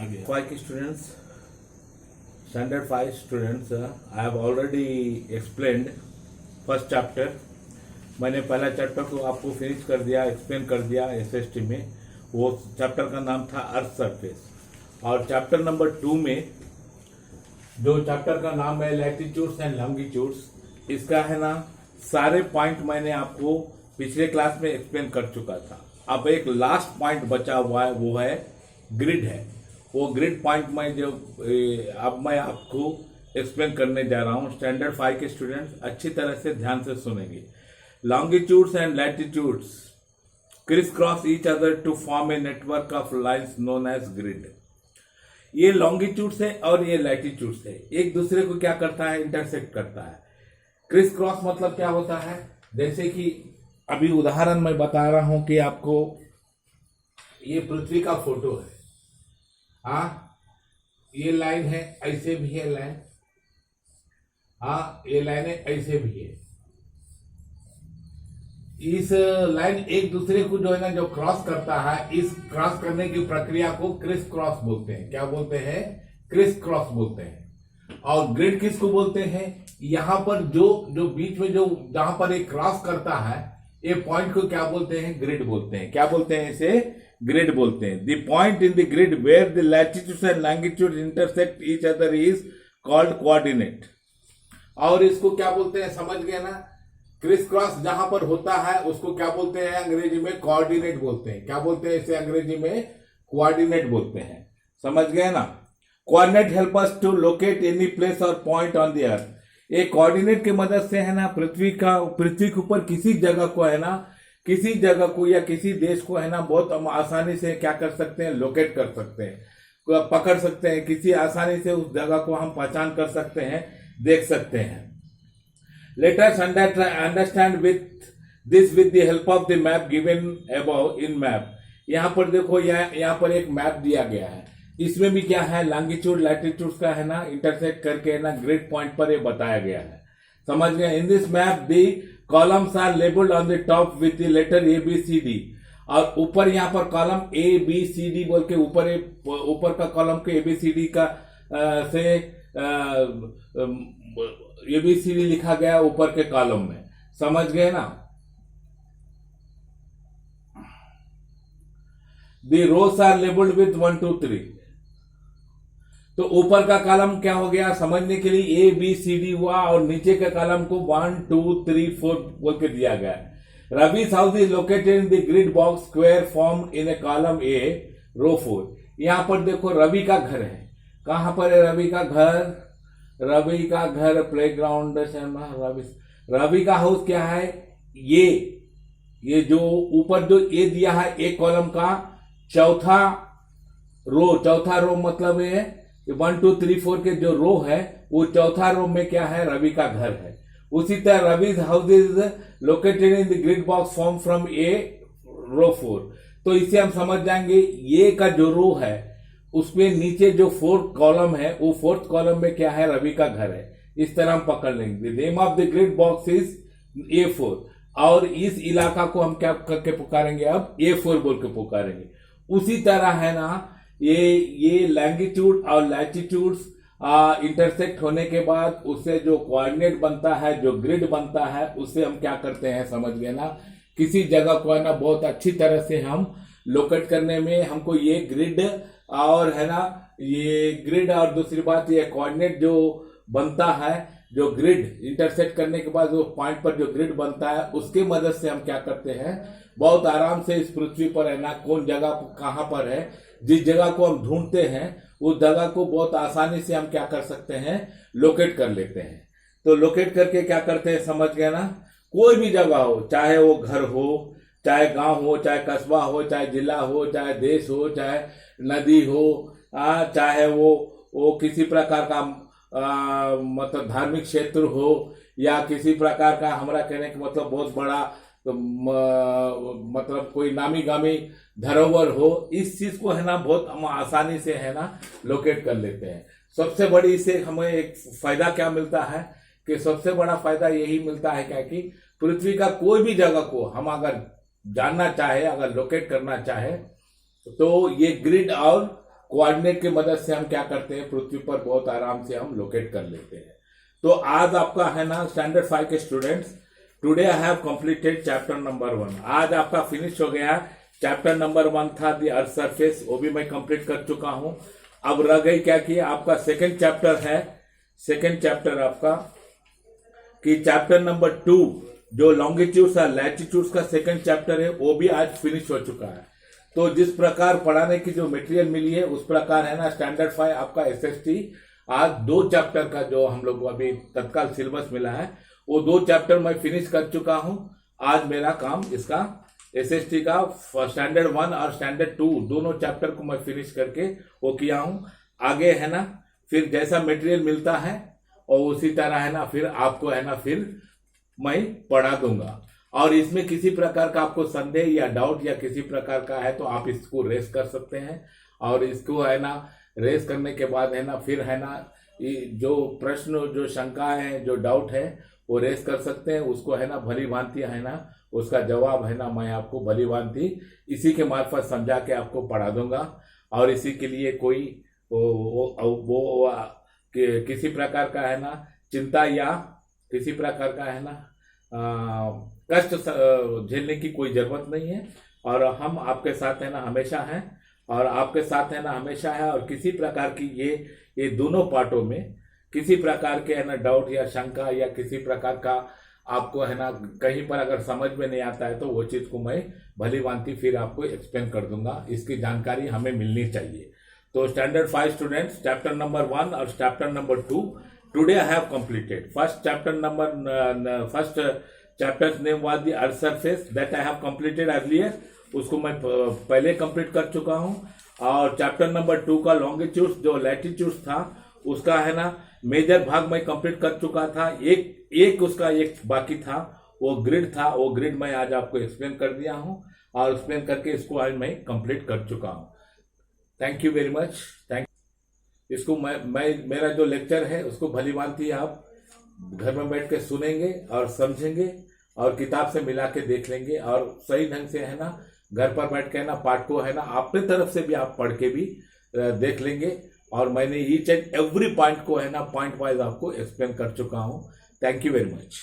गया। 5 students, standard 5 students, I have already explained first chapter. मैंने पहला चैप्टर को आपको फिनिश कर दिया, एक्सप्लेन कर दिया एसएसटी में। वो चैप्टर का नाम था अर्थ सरफेस। और चैप्टर नंबर 2 में जो चैप्टर का नाम है लैटिट्यूड्स एंड लॉन्गिट्यूड्स, इसका है ना सारे पॉइंट मैंने आपको पिछले क्लास में एक्सप्लेन कर चुका था। अब एक लास्ट पॉइंट बचा हुआ है, वो है ग्रिड है। वो ग्रिड पॉइंट में जो अब मैं आपको एक्सप्लेन करने जा रहा हूँ। स्टैंडर्ड 5 के स्टूडेंट्स अच्छी तरह से ध्यान से सुनेंगे। Longitudes and latitudes criss cross each other to form a network of lines known as grid. ये लॉन्गिट्यूड्स है और ये लैटिट्यूड्स है, एक दूसरे को क्या करता है, इंटरसेक्ट करता है। क्रिस क्रॉस मतलब क्या होता है, जैसे कि अभी उदाहरण मैं बता रहा हूं कि आपको ये पृथ्वी का फोटो है। ये लाइन है, ऐसे भी है लाइन। ये लाइन है, ऐसे भी है। इस लाइन एक दूसरे को जो है ना जो क्रॉस करता है, इस क्रॉस करने की प्रक्रिया को क्रिस क्रॉस बोलते हैं। क्या बोलते हैं? क्रिस क्रॉस बोलते हैं। और ग्रिड किसको बोलते हैं? यहां पर जो बीच में जो जहां पर एक क्रॉस करता है, ये पॉइंट को क्या बोलते हैं? ग्रिड बोलते हैं। क्या बोलते हैं इसे? ग्रिड बोलते हैं। The point in the grid where the latitude and longitude intersect each other is called coordinate. और इसको क्या बोलते हैं, समझ गए ना? क्रिस क्रॉस जहां पर होता है उसको क्या बोलते हैं अंग्रेजी में? कोऑर्डिनेट बोलते हैं। क्या बोलते हैं इसे अंग्रेजी में? कोऑर्डिनेट बोलते हैं। समझ गए ना? Coordinate help us to locate any place और पॉइंट ऑन द अर्थ। एक कोऑर्डिनेट की मदद से है ना पृथ्वी के ऊपर किसी जगह को है ना, किसी जगह को या किसी देश को है ना बहुत हम आसानी से क्या कर सकते हैं? लोकेट कर सकते हैं, पकड़ सकते हैं। किसी आसानी से उस जगह को हम पहचान कर सकते हैं, देख सकते हैं। Let us understand with the help of the map given above in map। यहाँ पर देखो, यहाँ पर एक मैप दिया गया है। इसमें भी क्या है? लॉन्गिट्यूड लैटिट्यूड का है ना इंटरसेक्ट करके है ना ग्रिड पॉइंट पर ये बताया गया है। समझ गए? In this map the columns are labelled on the top with the letter ABCD। और ऊपर यहाँ पर कॉलम ABCD बोल के ऊपर का कॉलम के ABCD का से ABCD लिखा गया ऊपर के कॉलम में। समझ गए ना? The rows are labelled with 1 2 3। तो ऊपर का कॉलम क्या हो गया समझने के लिए? ABCD हुआ और नीचे के कॉलम को 1 2 3 4 बोल के दिया गया है। Ravi's house is located in the grid box square formed in a column A row 4। यहां पर देखो रवि का घर है। कहां पर है रवि का घर? रवि का घर प्लेग्राउंड रवि का हाउस क्या है? ये जो ऊपर जो ए दिया है एक कॉलम का चौथा रो मतलब है 1 2 3 4 के जो रो है वो चौथा रो में क्या है? रवि का घर है। उसी तरह Ravi's house is located in the grid box form from a row 4। तो इसे हम समझ जाएंगे, ये का जो रो है उसमें नीचे जो 4th कॉलम है वो 4th कॉलम में क्या है? रवि का घर है। इस तरह हम पकड़ लेंगे। Name of the grid box is A4। और इस इलाका को हम क्या करके पुकारेंगे? अब A4 बोल के पुकारेंगे। उसी तरह है ना ये लॉन्गिट्यूड और लैटिट्यूड्स इंटरसेक्ट होने के बाद उससे जो कोऑर्डिनेट बनता है, जो ग्रिड बनता है, उससे हम क्या करते हैं? समझ गए ना? किसी जगह को है ना बहुत अच्छी तरह से हम लोकेट करने में हमको ये ग्रिड और है ना ये ग्रिड और दूसरी बात ये कोऑर्डिनेट जो बनता है, जो ग्रिड इंटरसेक्ट करने के बाद जो पॉइंट पर जो ग्रिड बनता है उसके मदद से हम क्या करते हैं? बहुत आराम से इस पृथ्वी पर है ना कौन जगह कहां पर है, जिस जगह को हम ढूंढते हैं उस जगह को बहुत आसानी से हम क्या कर सकते हैं? लोकेट कर लेते हैं। तो लोकेट करके क्या करते हैं? समझ गए ना? कोई भी जगह हो, चाहे वो घर हो, चाहे गांव हो, चाहे कस्बा हो, चाहे जिला हो, चाहे देश हो, चाहे नदी हो, चाहे वो किसी प्रकार का मतलब धार्मिक क्षेत्र हो या किसी प्रकार का हमारा कहने का मतलब बहुत बड़ा मतलब कोई नामी गामी धरोहर हो, इस चीज को है ना बहुत हम आसानी से है ना लोकेट कर लेते हैं। सबसे बड़ी इससे हमें एक फायदा क्या मिलता है कि सबसे बड़ा फायदा यही मिलता है क्या कि पृथ्वी का कोई भी जगह को हम अगर जानना चाहे, अगर लोकेट करना चाहे तो ये ग्रिड और कोऑर्डिनेट की मदद से हम क्या करते हैं, पृथ्वी पर बहुत आराम से हम लोकेट कर लेते हैं। तो आज आपका है ना स्टैंडर्ड 5 के students, today I have completed chapter number 1। आज आपका फिनिश हो गया। चैप्टर नंबर 1 था द अर्थ सरफेस, वो भी मैं कंप्लीट कर चुका हूं। अब रह गई क्या कि आपका सेकंड चैप्टर है, सेकंड चैप्टर आपका कि चैप्टर नंबर 2 जो लॉन्गिट्यूड्स और लैटिट्यूड्स का सेकंड चैप्टर है, वो भी आज फिनिश हो चुका है। तो जिस प्रकार पढ़ाने की जो मटेरियल मिली है उस प्रकार है ना स्टैंडर्ड 5 आपका एसएसटी आज 2 चैप्टर का जो हम लोग को अभी तत्काल सिलेबस मिला है वो 2 चैप्टर मैं फिनिश कर चुका हूं। आज मेरा काम इसका एसएसटी का स्टैंडर्ड 1 और स्टैंडर्ड 2 दोनों चैप्टर को मैं फिनिश करके वो किया हूं। आगे है ना फिर जैसा मटेरियल मिलता है और उसी तरह है ना फिर आपको है ना फिर मैं पढ़ा दूंगा। और इसमें किसी प्रकार का आपको संदेह या डाउट या किसी प्रकार का है तो आप इसको रेस कर सकते हैं, और इसको है ना रेस करने के बाद है ना फिर है ना जो प्रश्न जो शंकाएं हैं जो डाउट है वो रेस कर सकते हैं। उसको है ना भली भांति है ना उसका जवाब है ना मैं आपको भली भांति इसी के मार्फत समझा के आपको पढ़ा दूंगा। और इसी के लिए कोई वो किसी प्रकार का है ना चिंता या किसी प्रकार का है ना कष्ट झेलने की कोई जरूरत नहीं है। और हम आपके साथ है ना हमेशा हैं, और आपके साथ है ना हमेशा है। और किसी प्रकार की ये दोनों पार्टों में किसी प्रकार के है ना डाउट या शंका या किसी प्रकार का आपको है ना कहीं पर अगर समझ में नहीं आता है तो वो चीज को मैं भली भांति फिर आपको एक्सप्लेन कर दूंगा। इसकी जानकारी हमें मिलनी चाहिए। तो स्टैंडर्ड 5 स्टूडेंट्स, चैप्टर नंबर 1 और chapter number 2 today I have completed. First chapters name was the earth surface that I have completed earlier, उसको मैं पहले कंप्लीट कर चुका हूं। और चैप्टर नंबर 2 का लॉन्गिट्यूड्स जो लैटिट्यूड्स था उसका है ना मेजर भाग मैं कंप्लीट कर चुका था। एक उसका एक बाकी था, वो ग्रिड था। वो ग्रिड मैं आज आपको एक्सप्लेन कर दिया हूं और एक्सप्लेन करके इसको आज मैं कंप्लीट कर चुका हूं। Thank you very much. इसको मैं मेरा जो लेक्चर है उसको भली भांति आप घर में बैठ के सुनेंगे और समझेंगे और किताब से मिला के देख लेंगे, और सही ढंग से है ना घर पर बैठ के है ना पाठ को है ना अपने तरफ से भी आप पढ़ के भी देख लेंगे। और मैंने ईच एंड एवरी पॉइंट को है ना पॉइंट वाइज आपको एक्सप्लेन कर चुका हूं। Thank you very much.